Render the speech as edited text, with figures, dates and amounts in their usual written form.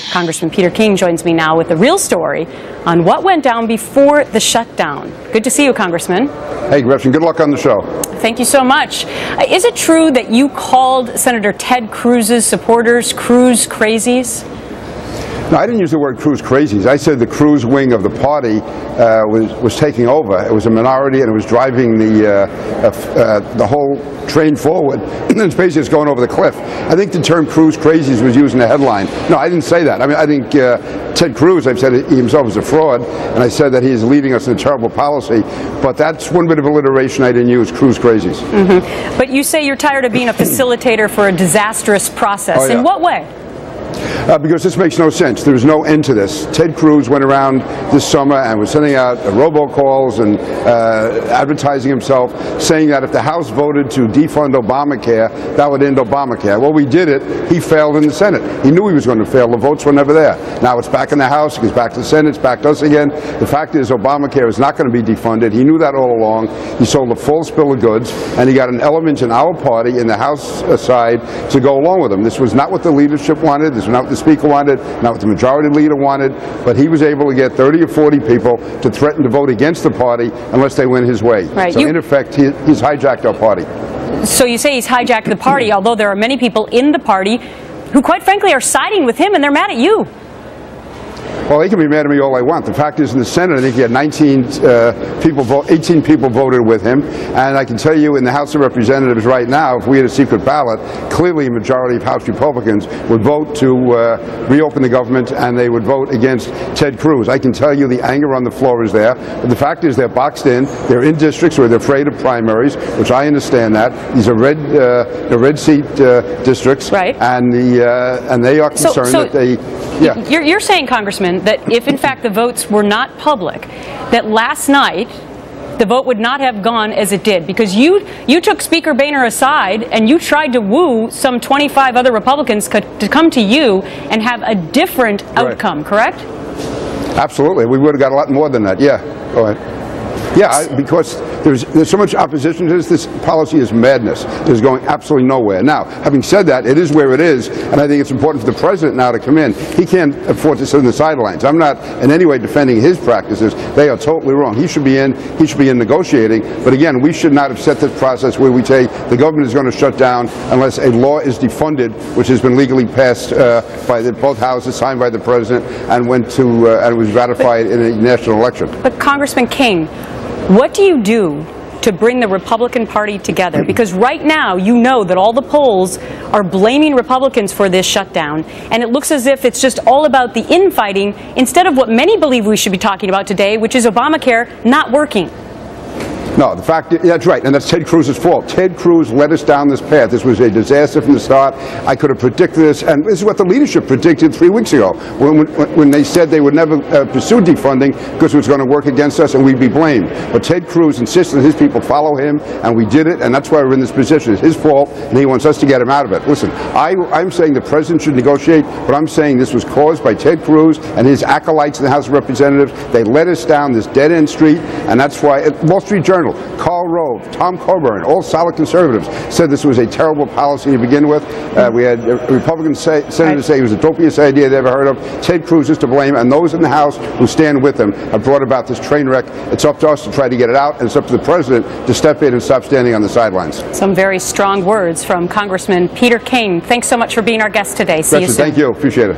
Congressman Peter King joins me now with the real story on what went down before the shutdown. Good to see you, Congressman. Hey, Gretchen, good luck on the show. Thank you so much. Is it true that you called Senator Ted Cruz's supporters Cruz crazies? No, I didn't use the word Cruz crazies. I said the Cruz wing of the party was taking over. It was a minority, and it was driving the whole train forward. And it's basically it's going over the cliff. I think the term Cruz crazies was used in the headline. No, I didn't say that. I mean, I think Ted Cruz, I've said he himself is a fraud, and I said that he is leading us in a terrible policy. But that's one bit of alliteration I didn't use, Cruz crazies. Mm-hmm. But you say you're tired of being a facilitator for a disastrous process. Oh, yeah. In what way? Because this makes no sense. There's no end to this. Ted Cruz went around this summer and was sending out robocalls and advertising himself, saying that if the House voted to defund Obamacare, that would end Obamacare. Well, we did it. He failed in the Senate. He knew he was going to fail. The votes were never there. Now it's back in the House. It goes back to the Senate. It's back to us again. The fact is Obamacare is not going to be defunded. He knew that all along. He sold a false bill of goods, and he got an element in our party, in the House side, to go along with him. This was not what the leadership wanted. This was not what the Speaker wanted, not what the Majority Leader wanted, but he was able to get 30 or 40 people to threaten to vote against the party unless they went his way. Right. So in effect, he's hijacked our party. So you say he's hijacked the party, although there are many people in the party who, quite frankly, are siding with him, and they're mad at you. Well, they can be mad at me all they want. The fact is, in the Senate, I think he had 18 people voted with him. And I can tell you, in the House of Representatives right now, if we had a secret ballot, clearly a majority of House Republicans would vote to reopen the government, and they would vote against Ted Cruz. I can tell you the anger on the floor is there. But the fact is, they're boxed in. They're in districts where they're afraid of primaries, which I understand that. These are red seat districts. Right. And they are concerned that they... Yeah. You're saying, Congressman, that if in fact the votes were not public, that last night the vote would not have gone as it did, because you took Speaker Boehner aside and you tried to woo some 25 other Republicans to come to you and have a different outcome, correct? Absolutely. We would have got a lot more than that. Yeah. Go ahead. Yeah, because there's so much opposition to this. This policy is madness. It's going absolutely nowhere. Now, having said that, it is where it is, and I think it's important for the president now to come in. He can't afford to sit on the sidelines. I'm not in any way defending his practices. They are totally wrong. He should be in negotiating. But again, we should not have set this process where we say the government is going to shut down unless a law is defunded, which has been legally passed by both houses, signed by the president, and went to and was ratified in a national election. But Congressman King, what do you do to bring the Republican Party together? Because right now, you know that all the polls are blaming Republicans for this shutdown, and it looks as if it's just all about the infighting instead of what many believe we should be talking about today, which is Obamacare not working. No, the fact is, that's right, and that's Ted Cruz's fault. Ted Cruz led us down this path. This was a disaster from the start. I could have predicted this, and this is what the leadership predicted 3 weeks ago when they said they would never pursue defunding because it was going to work against us and we'd be blamed. But Ted Cruz insisted that his people follow him, and we did it, and that's why we're in this position. It's his fault, and he wants us to get him out of it. Listen, I'm saying the president should negotiate, but I'm saying this was caused by Ted Cruz and his acolytes in the House of Representatives. They led us down this dead-end street, and that's why Wall Street Journal, Karl Rove, Tom Coburn, all solid conservatives said this was a terrible policy to begin with. We had Republican senators say it was the dopiest idea they ever heard of. Ted Cruz is to blame, and those in the House who stand with him have brought about this train wreck. It's up to us to try to get it out, and it's up to the president to step in and stop standing on the sidelines. Some very strong words from Congressman Peter King. Thanks so much for being our guest today. See you soon. Thank you. Appreciate it.